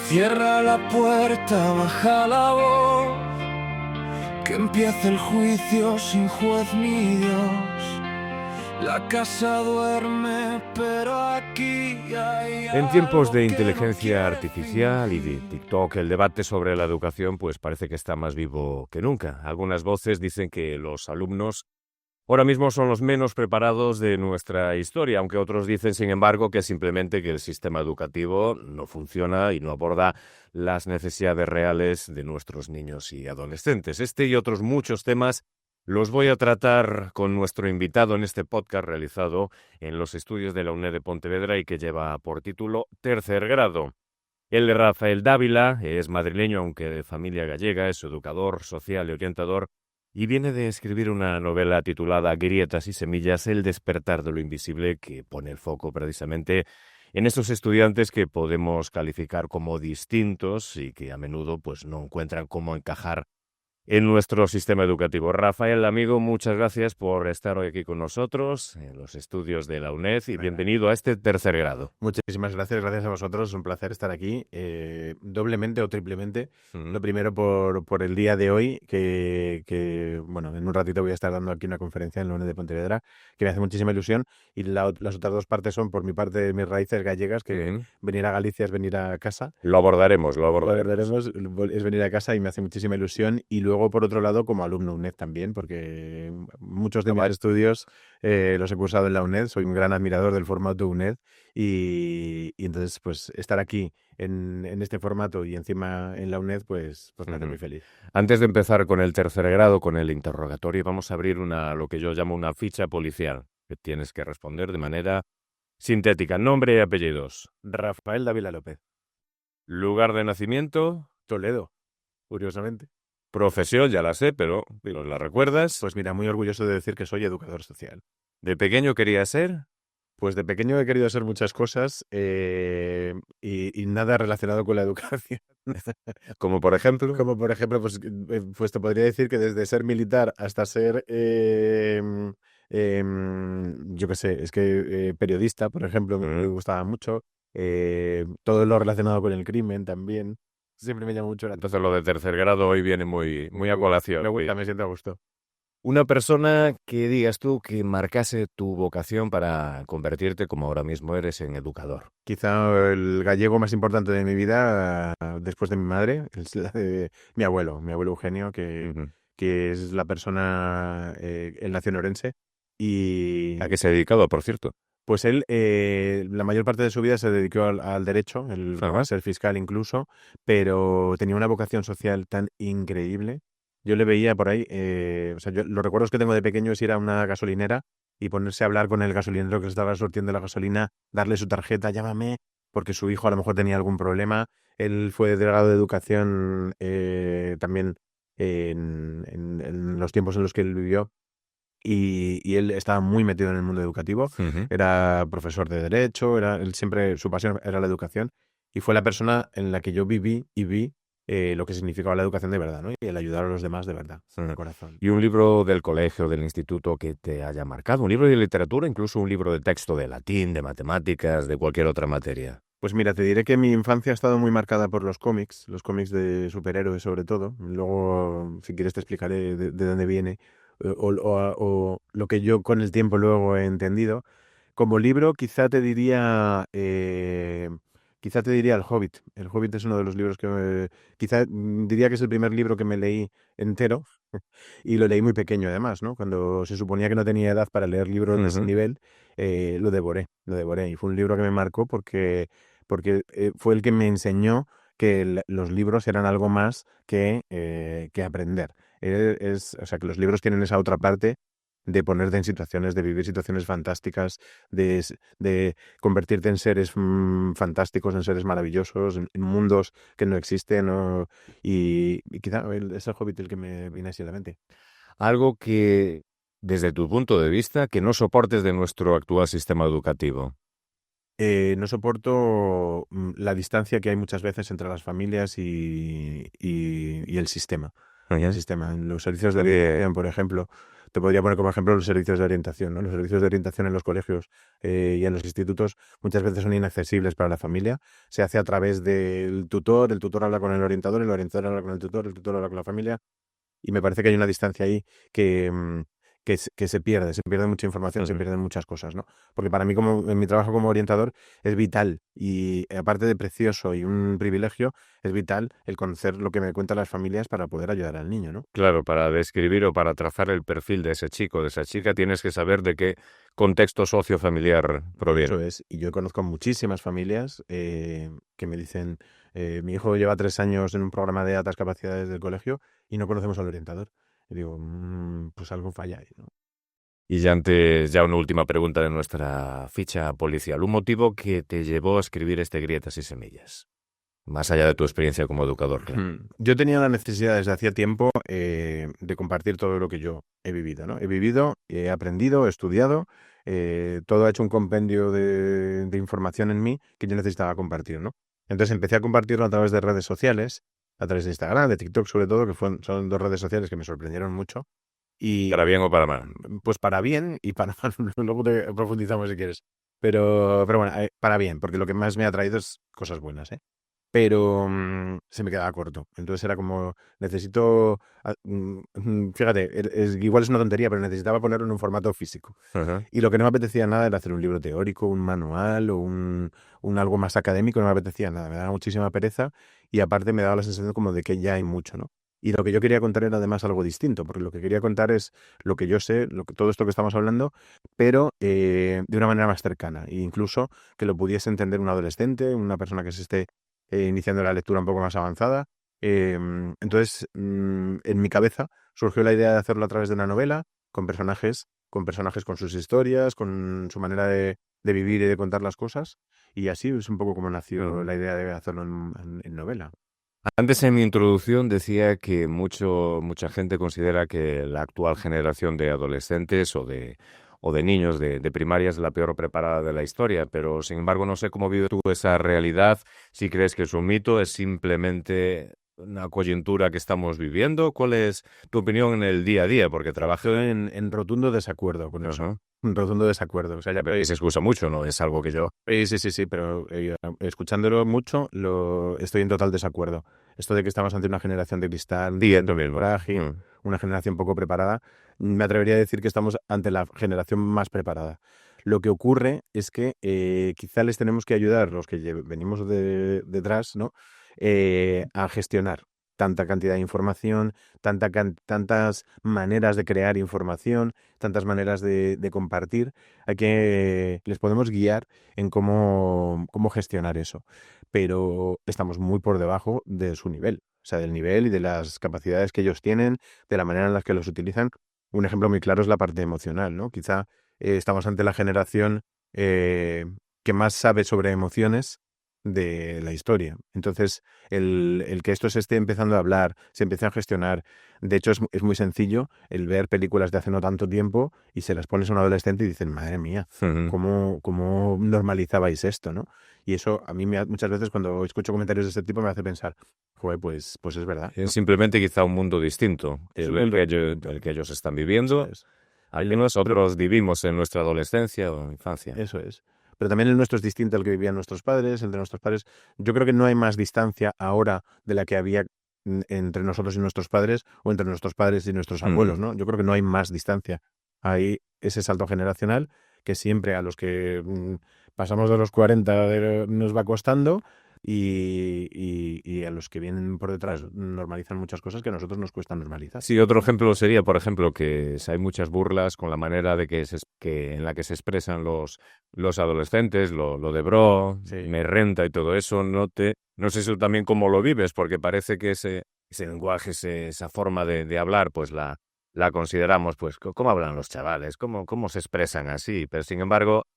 Cierra la puerta, baja la voz, que empiece el juicio sin juez ni Dios. La casa duerme, pero aquí hay En tiempos algo de que no inteligencia quiere artificial y de fingir. TikTok, el debate sobre la educación pues parece que está más vivo que nunca. Algunas voces dicen que los alumnos ahora mismo son los menos preparados de nuestra historia, aunque otros dicen, sin embargo, que simplemente que el sistema educativo no funciona y no aborda las necesidades reales de nuestros niños y adolescentes. Este y otros muchos temas los voy a tratar con nuestro invitado en este podcast realizado en los estudios de la UNED de Pontevedra y que lleva por título Tercer Grado. Él, Rafael Dávila, es madrileño, aunque de familia gallega, es educador social y orientador, y viene de escribir una novela titulada Grietas y Semillas, el despertar de lo invisible, que pone el foco precisamente en esos estudiantes que podemos calificar como distintos y que a menudo pues no encuentran cómo encajar en nuestro sistema educativo. Rafael, amigo, muchas gracias por estar hoy aquí con nosotros en los estudios de la UNED y bienvenido a este Tercer Grado. Muchísimas gracias a vosotros, es un placer estar aquí, doblemente o triplemente. Lo primero por el día de hoy, bueno, en un ratito voy a estar dando aquí una conferencia en la UNED de Pontevedra, que me hace muchísima ilusión, y las otras dos partes son por mi parte mis raíces gallegas, que venir a Galicia es venir a casa. Lo abordaremos. Lo abordaremos, es venir a casa y me hace muchísima ilusión. Y luego, por otro lado, como alumno UNED también, porque muchos de mis estudios los he cursado en la UNED, soy un gran admirador del formato UNED y entonces pues estar aquí en este formato y encima en la UNED pues me hace muy feliz. Antes de empezar con el tercer grado, con el interrogatorio, vamos a abrir lo que yo llamo una ficha policial, que tienes que responder de manera sintética. Nombre y apellidos. Rafael Dávila López. Lugar de nacimiento. Toledo, curiosamente. Profesión, ya la sé, pero ¿la recuerdas? Pues mira, muy orgulloso de decir que soy educador social. ¿De pequeño querías ser? Pues de pequeño he querido hacer muchas cosas y nada relacionado con la educación. Como por ejemplo, pues te podría decir que desde ser militar hasta ser, yo qué sé, es que periodista, por ejemplo, me gustaba mucho. Todo lo relacionado con el crimen también. Siempre me llama mucho la atención. Entonces lo de tercer grado hoy viene muy a colación. Me gusta, me siento a gusto. Una persona que digas tú que marcase tu vocación para convertirte, como ahora mismo eres, en educador. Quizá el gallego más importante de mi vida, después de mi madre, es la de mi abuelo Eugenio, que es la persona, él nació en Orense. Y ¿A qué se ha dedicado, por cierto? pues él, la mayor parte de su vida se dedicó al derecho, a ser fiscal incluso, pero tenía una vocación social tan increíble. Yo le veía por ahí, los recuerdos que tengo de pequeño es ir a una gasolinera y ponerse a hablar con el gasolinero que estaba surtiendo la gasolina, darle su tarjeta, llámame, porque su hijo a lo mejor tenía algún problema. Él fue delegado de educación también en los tiempos en los que él vivió. Y él estaba muy metido en el mundo educativo, era profesor de derecho, él siempre, su pasión era la educación, y fue la persona en la que yo viví y vi lo que significaba la educación de verdad, ¿no? Y el ayudar a los demás de verdad, en el corazón. ¿Y un libro del colegio, del instituto que te haya marcado? ¿Un libro de literatura, incluso un libro de texto de latín, de matemáticas, de cualquier otra materia? Pues mira, te diré que mi infancia ha estado muy marcada por los cómics de superhéroes sobre todo. Luego, si quieres, te explicaré de dónde viene o lo que yo con el tiempo luego he entendido. Como libro, quizá te diría El Hobbit. El Hobbit es uno de los libros quizá diría que es el primer libro que me leí entero y lo leí muy pequeño además, ¿no? Cuando se suponía que no tenía edad para leer libros de ese nivel, lo devoré y fue un libro que me marcó porque fue el que me enseñó que los libros eran algo más que aprender. O sea, que los libros tienen esa otra parte de ponerte en situaciones, de vivir situaciones fantásticas, de convertirte en seres fantásticos, en seres maravillosos, en mundos que no existen, ¿no? Y quizá es el Hobbit el que me viene así a la mente. Algo que, desde tu punto de vista, que no soportes de nuestro actual sistema educativo. No soporto la distancia que hay muchas veces entre las familias y el sistema. El sistema. En los servicios de educación, por ejemplo, te podría poner como ejemplo los servicios de orientación, ¿no? Los servicios de orientación en los colegios y en los institutos muchas veces son inaccesibles para la familia. Se hace a través del tutor, el tutor habla con el orientador habla con el tutor habla con la familia. Y me parece que hay una distancia ahí que se pierde mucha información, se pierden muchas cosas, ¿no? Porque para mí, como en mi trabajo como orientador, es vital y aparte de precioso y un privilegio, es vital el conocer lo que me cuentan las familias para poder ayudar al niño, ¿no? Claro, para describir o para trazar el perfil de ese chico, de esa chica, tienes que saber de qué contexto sociofamiliar proviene. Eso es. Y yo conozco muchísimas familias que me dicen, mi hijo lleva 3 años en un programa de altas capacidades del colegio y no conocemos al orientador. Y digo, pues algo falla ahí, ¿no? Y ya una última pregunta de nuestra ficha policial. ¿Un motivo que te llevó a escribir este Grietas y Semillas? Más allá de tu experiencia como educador, claro. Yo tenía la necesidad desde hacía tiempo de compartir todo lo que yo he vivido, ¿no? He vivido, he aprendido, he estudiado, todo ha hecho un compendio de información en mí que yo necesitaba compartir, ¿no? Entonces empecé a compartirlo a través de redes sociales, a través de Instagram, de TikTok sobre todo, que son 2 redes sociales que me sorprendieron mucho. Y, ¿Para bien o para mal? Pues para bien y para mal. Luego te profundizamos si quieres. Pero bueno, para bien, porque lo que más me ha traído es cosas buenas, ¿eh? Pero se me quedaba corto. Entonces era como, necesito, fíjate, igual es una tontería, pero necesitaba ponerlo en un formato físico. Ajá. Y lo que no me apetecía nada era hacer un libro teórico, un manual o un algo más académico, no me apetecía nada. Me daba muchísima pereza y aparte me daba la sensación como de que ya hay mucho, ¿no? Y lo que yo quería contar era además algo distinto, porque lo que quería contar es lo que yo sé, todo esto que estamos hablando, pero de una manera más cercana. E incluso que lo pudiese entender un adolescente, una persona que se esté iniciando la lectura un poco más avanzada. Entonces, en mi cabeza surgió la idea de hacerlo a través de una novela, con personajes con sus historias, con su manera de vivir y de contar las cosas. Y así es un poco como nació la idea de hacerlo en novela. Antes en mi introducción decía que mucha gente considera que la actual generación de adolescentes o de niños de primaria es la peor preparada de la historia, pero sin embargo no sé cómo vives tú esa realidad, si crees que es un mito, es simplemente una coyuntura que estamos viviendo. ¿Cuál es tu opinión en el día a día? Porque trabajo Estoy en rotundo desacuerdo con eso. Ajá. Un rotundo desacuerdo. O sea, Y se excusa mucho, ¿no? Es algo que yo... Sí, pero escuchándolo mucho, estoy en total desacuerdo. Esto de que estamos ante una generación de cristal, frágil, una generación poco preparada, me atrevería a decir que estamos ante la generación más preparada. Lo que ocurre es que quizá les tenemos que ayudar, los que venimos detrás, ¿no? A gestionar tanta cantidad de información, tantas maneras de crear información, tantas maneras de compartir. Hay que les podemos guiar en cómo gestionar eso, pero estamos muy por debajo de su nivel, o sea, del nivel y de las capacidades que ellos tienen, de la manera en la que los utilizan. Un ejemplo muy claro es la parte emocional, ¿no? Quizá estamos ante la generación que más sabe sobre emociones de la historia. Entonces, el que esto se esté empezando a hablar, se empiece a gestionar, de hecho es muy sencillo el ver películas de hace no tanto tiempo y se las pones a un adolescente y dicen, madre mía, ¿cómo normalizabais esto, ¿no? Y eso a mí muchas veces cuando escucho comentarios de este tipo me hace pensar, joder, pues es verdad. Es simplemente quizá un mundo distinto, el que ellos están viviendo. Al que nosotros vivimos en nuestra adolescencia o infancia. Eso es. Pero también el nuestro es distinto al que vivían nuestros padres, el de nuestros padres. Yo creo que no hay más distancia ahora de la que había entre nosotros y nuestros padres o entre nuestros padres y nuestros abuelos, ¿no? Yo creo que no hay más distancia. Hay ese salto generacional que siempre a los que pasamos de los 40 nos va costando y a los que vienen por detrás normalizan muchas cosas que a nosotros nos cuesta normalizar. Sí, otro ejemplo sería, por ejemplo, que hay muchas burlas con la manera de en la que se expresan los adolescentes, lo de bro, Sí. me renta y todo eso. No sé si tú también cómo lo vives, porque parece que ese lenguaje, esa forma de hablar, pues la consideramos, pues, ¿cómo hablan los chavales? ¿Cómo se expresan así? Pero sin embargo,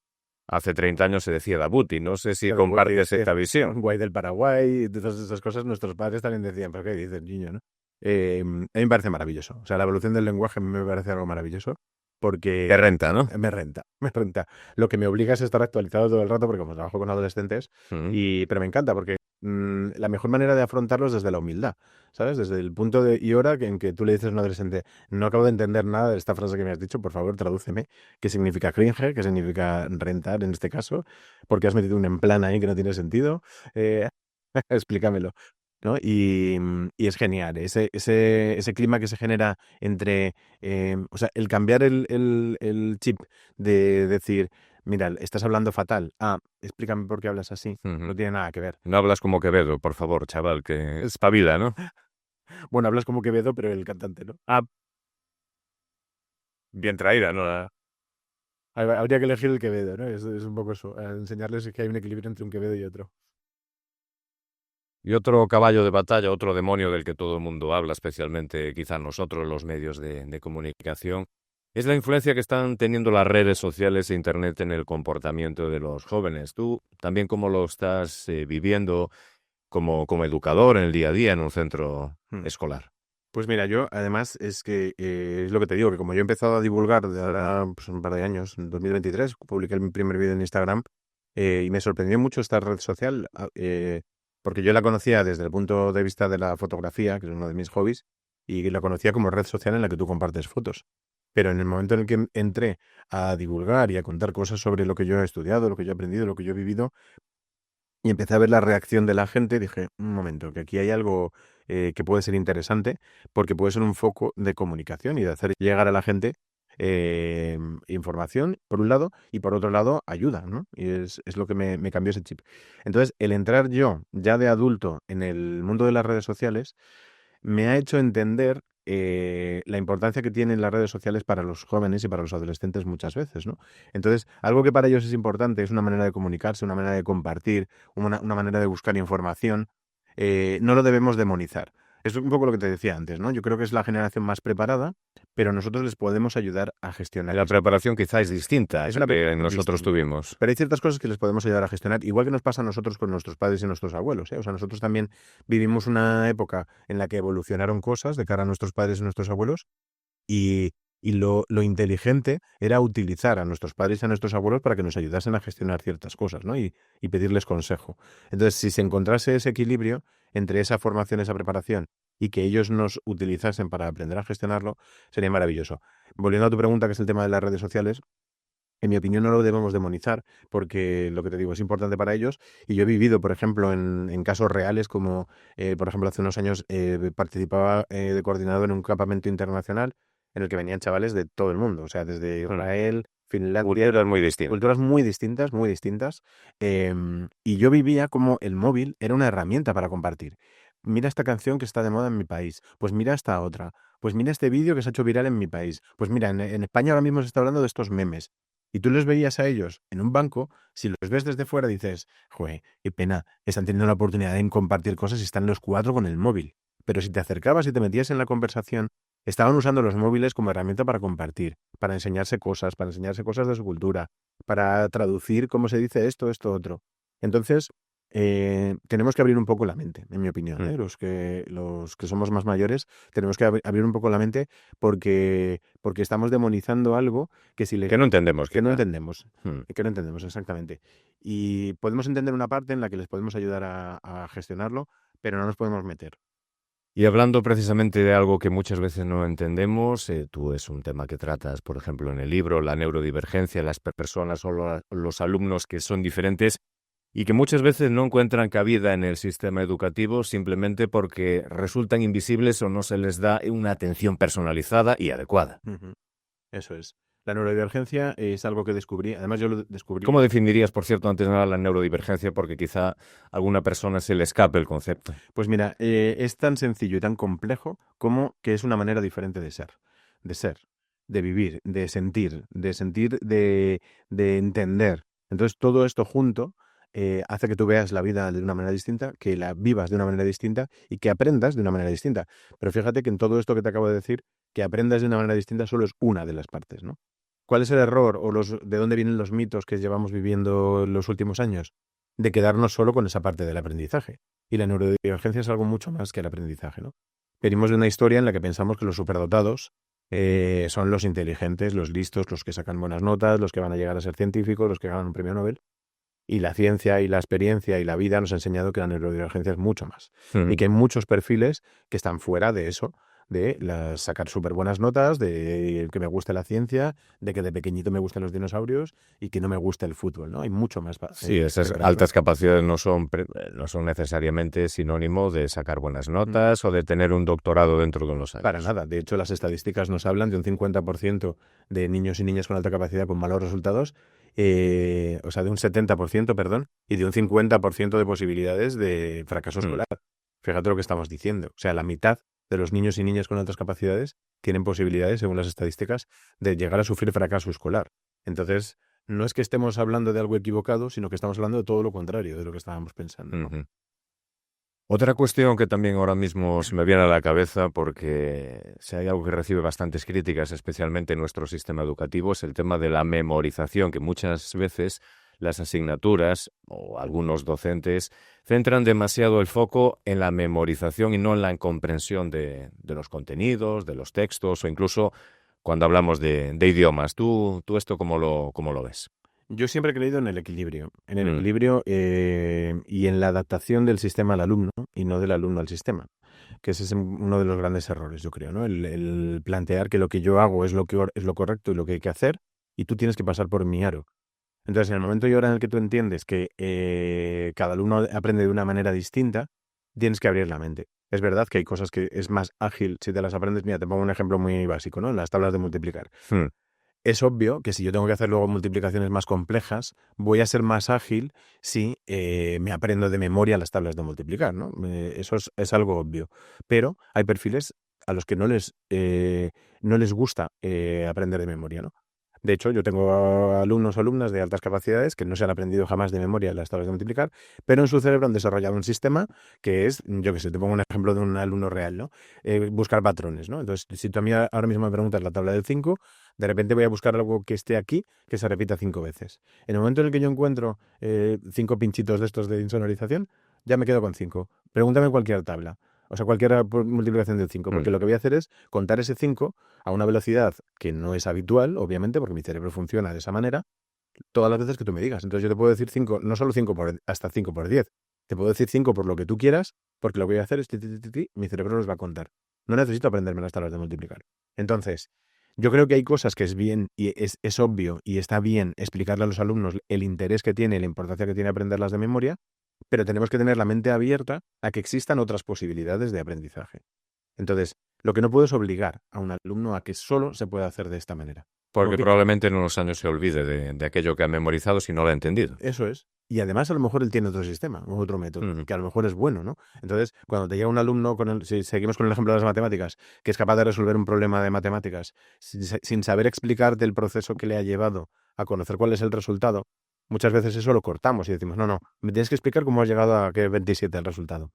hace 30 años se decía Dabuti, no sé si compartes esta visión. Guay del Paraguay, de todas esas cosas, nuestros padres también decían, ¿pero qué dices, niño, no? A mí me parece maravilloso. O sea, la evolución del lenguaje a mí me parece algo maravilloso porque... Te renta, ¿no? Me renta. Lo que me obliga es estar actualizado todo el rato porque como trabajo con adolescentes, pero me encanta porque la mejor manera de afrontarlo es desde la humildad, ¿sabes? Desde el punto y hora en que tú le dices a un adolescente, no acabo de entender nada de esta frase que me has dicho, por favor, tradúceme. ¿Qué significa cringe? ¿Qué significa rentar en este caso? ¿Por qué has metido un en plan ahí que no tiene sentido? Eh, explícamelo. ¿No? Y es genial, ese clima que se genera entre, o sea, el cambiar el chip de decir, mira, estás hablando fatal, explícame por qué hablas así, no tiene nada que ver. No hablas como Quevedo, por favor, chaval, que espabila, ¿no? Bueno, hablas como Quevedo, pero el cantante, ¿no? Bien traída, ¿no? Habría que elegir el Quevedo, ¿no? Es un poco eso, enseñarles que hay un equilibrio entre un Quevedo y otro. Y otro caballo de batalla, otro demonio del que todo el mundo habla, especialmente quizá nosotros, los medios de comunicación, es la influencia que están teniendo las redes sociales e Internet en el comportamiento de los jóvenes. Tú también cómo lo estás viviendo como educador en el día a día en un centro escolar. Pues mira, yo además es que es lo que te digo, que como yo he empezado a divulgar de ahora pues, un par de años, en 2023, publiqué mi primer vídeo en Instagram y me sorprendió mucho esta red social porque yo la conocía desde el punto de vista de la fotografía, que es uno de mis hobbies, y la conocía como red social en la que tú compartes fotos. Pero en el momento en el que entré a divulgar y a contar cosas sobre lo que yo he estudiado, lo que yo he aprendido, lo que yo he vivido, y empecé a ver la reacción de la gente, dije, un momento, que aquí hay algo que puede ser interesante, porque puede ser un foco de comunicación y de hacer llegar a la gente información, por un lado, y por otro lado, ayuda, ¿no? Y es lo que me cambió ese chip. Entonces, el entrar yo, ya de adulto, en el mundo de las redes sociales, me ha hecho entender la importancia que tienen las redes sociales para los jóvenes y para los adolescentes muchas veces, ¿no? Entonces, algo que para ellos es importante es una manera de comunicarse, una manera de compartir, una manera de buscar información. No lo debemos demonizar. Es un poco lo que te decía antes, ¿no? Yo creo que es la generación más preparada, pero nosotros les podemos ayudar a gestionar. La preparación quizá es distinta a Es la una que preparación nosotros distinta. tuvimos. Pero hay ciertas cosas que les podemos ayudar a gestionar, igual que nos pasa a nosotros con nuestros padres y nuestros abuelos, ¿eh? O sea, nosotros también vivimos una época en la que evolucionaron cosas de cara a nuestros padres y nuestros abuelos y, y lo inteligente era utilizar a nuestros padres y a nuestros abuelos para que nos ayudasen a gestionar ciertas cosas, ¿no? Y pedirles consejo. Entonces, si se encontrase ese equilibrio entre esa formación, esa preparación y que ellos nos utilizasen para aprender a gestionarlo, sería maravilloso. Volviendo a tu pregunta, que es el tema de las redes sociales, en mi opinión no lo debemos demonizar porque lo que te digo es importante para ellos y yo he vivido, por ejemplo, en casos reales como, por ejemplo, hace unos años participaba de coordinador en un campamento internacional en el que venían chavales de todo el mundo, o sea, desde Israel, Finlandia, Culturas muy distintas. culturas muy distintas, y yo vivía como el móvil era una herramienta para compartir. Mira esta canción que está de moda en mi país, pues mira esta otra, pues mira este vídeo que se ha hecho viral en mi país, pues mira, en España ahora mismo se está hablando de estos memes. Y tú los veías a ellos en un banco, si los ves desde fuera dices, joder, qué pena, están teniendo la oportunidad de compartir cosas y están los cuatro con el móvil. Pero si te acercabas y te metías en la conversación, estaban usando los móviles como herramienta para compartir, para enseñarse cosas de su cultura, para traducir cómo se dice esto, esto, otro. Entonces, tenemos que abrir un poco la mente, en mi opinión, ¿eh? Los que somos más mayores, tenemos que abrir un poco la mente porque estamos demonizando algo que si le... Que no entendemos. Que no entendemos. Que no entendemos, exactamente. Y podemos entender una parte en la que les podemos ayudar a gestionarlo, pero no nos podemos meter. Y hablando precisamente de algo que muchas veces no entendemos, tú es un tema que tratas, por ejemplo, en el libro, la neurodivergencia, las personas o los alumnos que son diferentes y que muchas veces no encuentran cabida en el sistema educativo simplemente porque resultan invisibles o no se les da una atención personalizada y adecuada. Eso es. La neurodivergencia es algo que descubrí, además yo lo descubrí... ¿Cómo definirías, por cierto, antes de nada la neurodivergencia? Porque quizá a alguna persona se le escape el concepto. Pues mira, es tan sencillo y tan complejo como que es una manera diferente de ser, de vivir, de sentir, de entender. Entonces todo esto junto hace que tú veas la vida de una manera distinta, que la vivas de una manera distinta y que aprendas de una manera distinta. Pero fíjate que en todo esto que te acabo de decir, que aprendas de una manera distinta solo es una de las partes, ¿no? ¿Cuál es el error o de dónde vienen los mitos que llevamos viviendo en los últimos años? De quedarnos solo con esa parte del aprendizaje. Y la neurodivergencia es algo mucho más que el aprendizaje, ¿no? Venimos de una historia en la que pensamos que los superdotados son los inteligentes, los listos, los que sacan buenas notas, los que van a llegar a ser científicos, los que ganan un premio Nobel. Y la ciencia y la experiencia y la vida nos ha enseñado que la neurodivergencia es mucho más. Mm. Y que hay muchos perfiles que están fuera de eso, de sacar súper buenas notas, de que me guste la ciencia, de que de pequeñito me gusten los dinosaurios y que no me guste el fútbol, ¿no? Hay mucho más. Sí, esas detrás, ¿no? altas capacidades no son necesariamente sinónimo de sacar buenas notas o de tener un doctorado dentro de unos años. Para nada. De hecho, las estadísticas nos hablan de un 50% de niños y niñas con alta capacidad con malos resultados, o sea, de un 70%, perdón, y de un 50% de posibilidades de fracaso escolar. Fíjate lo que estamos diciendo. O sea, la mitad de los niños y niñas con altas capacidades tienen posibilidades, según las estadísticas, de llegar a sufrir fracaso escolar. Entonces, no es que estemos hablando de algo equivocado, sino que estamos hablando de todo lo contrario de lo que estábamos pensando, ¿no? Ujú. Otra cuestión que también ahora mismo se me viene a la cabeza, porque si hay algo que recibe bastantes críticas, especialmente en nuestro sistema educativo, es el tema de la memorización, que muchas veces las asignaturas o algunos docentes centran demasiado el foco en la memorización y no en la comprensión de los contenidos, de los textos o incluso cuando hablamos de idiomas. ¿Tú esto cómo lo ves? Yo siempre he creído en el equilibrio, y en la adaptación del sistema al alumno y no del alumno al sistema, que ese es uno de los grandes errores, yo creo, ¿no? El plantear que lo que yo hago es lo correcto y lo que hay que hacer y tú tienes que pasar por mi aro. Entonces, en el momento y hora en el que tú entiendes que cada alumno aprende de una manera distinta, tienes que abrir la mente. Es verdad que hay cosas que es más ágil si te las aprendes. Mira, te pongo un ejemplo muy básico, ¿no? Las tablas de multiplicar. Es obvio que si yo tengo que hacer luego multiplicaciones más complejas, voy a ser más ágil si me aprendo de memoria las tablas de multiplicar, ¿no? Eso es algo obvio. Pero hay perfiles a los que no les gusta aprender de memoria, ¿no? De hecho, yo tengo alumnos o alumnas de altas capacidades que no se han aprendido jamás de memoria las tablas de multiplicar, pero en su cerebro han desarrollado un sistema que es, yo qué sé, te pongo un ejemplo de un alumno real, ¿no? Buscar patrones, ¿no? Entonces, si tú a mí ahora mismo me preguntas la tabla del 5, de repente voy a buscar algo que esté aquí, que se repita 5 veces. En el momento en el que yo encuentro 5 pinchitos de estos de insonorización, ya me quedo con 5. Pregúntame cualquier tabla. O sea, cualquier multiplicación del 5, porque lo que voy a hacer es contar ese 5 a una velocidad que no es habitual, obviamente, porque mi cerebro funciona de esa manera, todas las veces que tú me digas. Entonces yo te puedo decir 5, no solo 5 hasta 5 por 10. Te puedo decir 5 por lo que tú quieras, porque lo que voy a hacer es mi cerebro los va a contar. No necesito aprenderme las tablas de multiplicar. Entonces, yo creo que hay cosas que es bien y es obvio y está bien explicarle a los alumnos el interés que tiene, la importancia que tiene aprenderlas de memoria, pero tenemos que tener la mente abierta a que existan otras posibilidades de aprendizaje. Entonces, lo que no puedo es obligar a un alumno a que solo se pueda hacer de esta manera. Porque probablemente en unos años se olvide de aquello que ha memorizado si no lo ha entendido. Eso es. Y además a lo mejor él tiene otro sistema, otro método, que a lo mejor es bueno, ¿no? Entonces, cuando te llega un alumno, si seguimos con el ejemplo de las matemáticas, que es capaz de resolver un problema de matemáticas sin saber explicarte el proceso que le ha llevado a conocer cuál es el resultado, muchas veces eso lo cortamos y decimos, no, me tienes que explicar cómo has llegado a que es 27 el resultado.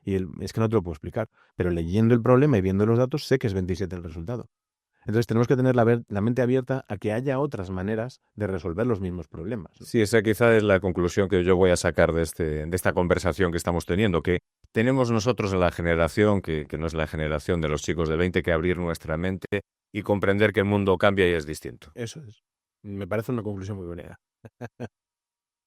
Y es que no te lo puedo explicar, pero leyendo el problema y viendo los datos sé que es 27 el resultado. Entonces tenemos que tener la mente abierta a que haya otras maneras de resolver los mismos problemas, ¿no? Sí, esa quizá es la conclusión que yo voy a sacar de esta conversación que estamos teniendo, que tenemos nosotros en la generación, que no es la generación de los chicos de 20, que abrir nuestra mente y comprender que el mundo cambia y es distinto. Eso es. Me parece una conclusión muy buena.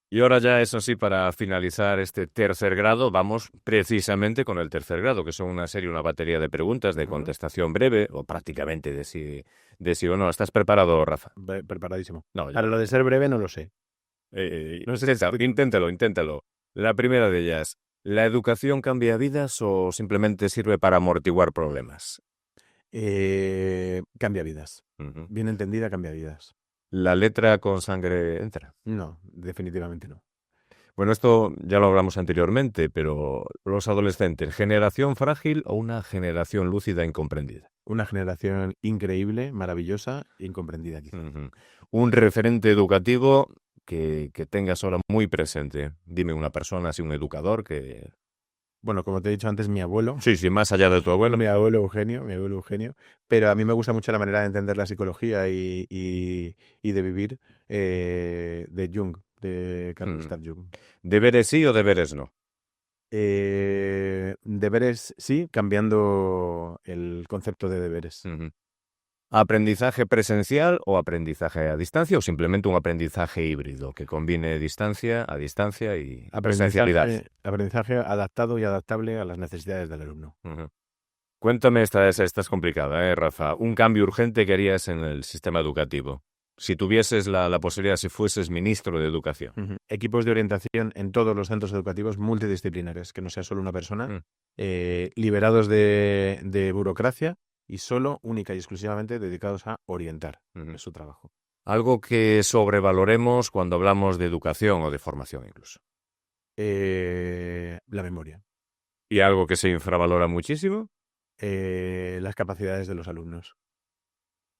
Y ahora ya, eso sí, para finalizar este tercer grado, vamos precisamente con el tercer grado, que son una batería de preguntas de contestación breve, o prácticamente de sí o no. ¿Estás preparado, Rafa? Preparadísimo. No, Ahora, lo de ser breve no lo sé. No sé, inténtalo. La primera de ellas, ¿la educación cambia vidas o simplemente sirve para amortiguar problemas? Cambia vidas. Bien entendida, cambia vidas. ¿La letra con sangre entra? No, definitivamente no. Bueno, esto ya lo hablamos anteriormente, pero los adolescentes, ¿generación frágil o una generación lúcida e incomprendida? Una generación increíble, maravillosa, incomprendida quizá. Un referente educativo que tengas ahora muy presente. Dime una persona, así un educador que... Bueno, como te he dicho antes, mi abuelo. Sí, más allá de tu abuelo. Mi abuelo Eugenio. Pero a mí me gusta mucho la manera de entender la psicología y de vivir de Jung, de Carl Gustav Jung. ¿Deberes sí o deberes no? Deberes sí, cambiando el concepto de deberes. ¿Aprendizaje presencial o aprendizaje a distancia o simplemente un aprendizaje híbrido que combine distancia y presencialidad? Aprendizaje adaptado y adaptable a las necesidades del alumno. Uh-huh. Cuéntame, esta es complicada, Rafa. Un cambio urgente que harías en el sistema educativo. Si tuvieses la posibilidad, si fueses ministro de Educación. Uh-huh. Equipos de orientación en todos los centros educativos multidisciplinares, que no sea solo una persona, liberados de burocracia y solo, única y exclusivamente dedicados a orientar su trabajo. Algo que sobrevaloremos cuando hablamos de educación o de formación incluso. La memoria. ¿Y algo que se infravalora muchísimo? Las capacidades de los alumnos.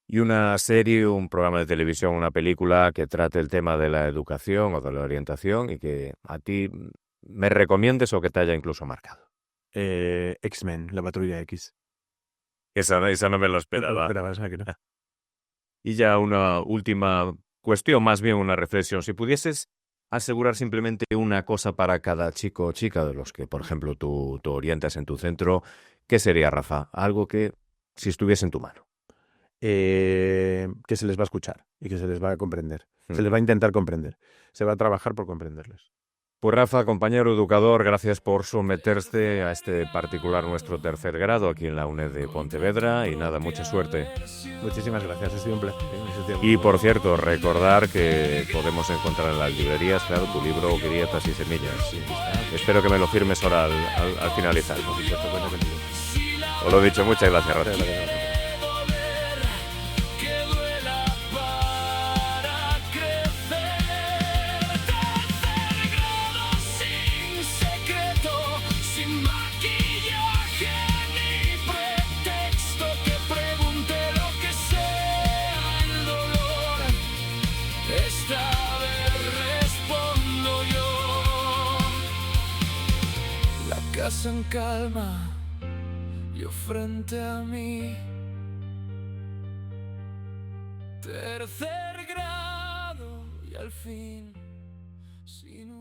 ¿Y una serie, un programa de televisión, una película que trate el tema de la educación o de la orientación y que a ti me recomiendes o que te haya incluso marcado? X-Men, la Patrulla X. Esa no me lo esperaba. No lo esperabas, que no. Y ya una última cuestión, más bien una reflexión. Si pudieses asegurar simplemente una cosa para cada chico o chica de los que, por ejemplo, tú orientas en tu centro, ¿qué sería, Rafa? Algo que, si estuviese en tu mano. Que se les va a escuchar y que se les va a comprender. Se les va a intentar comprender. Se va a trabajar por comprenderles. Pues Rafa, compañero educador, gracias por someterse a este particular nuestro tercer grado aquí en la UNED de Pontevedra y nada, mucha suerte. Muchísimas gracias, ha sido un placer. Y por cierto, recordar que podemos encontrar en las librerías, claro, tu libro Grietas y Semillas. Sí, espero que me lo firmes ahora al finalizar. Por supuesto, bueno, os lo he dicho, muchas gracias, Rafa. Casa en calma, yo frente a mí. Tercer grado y al fin sin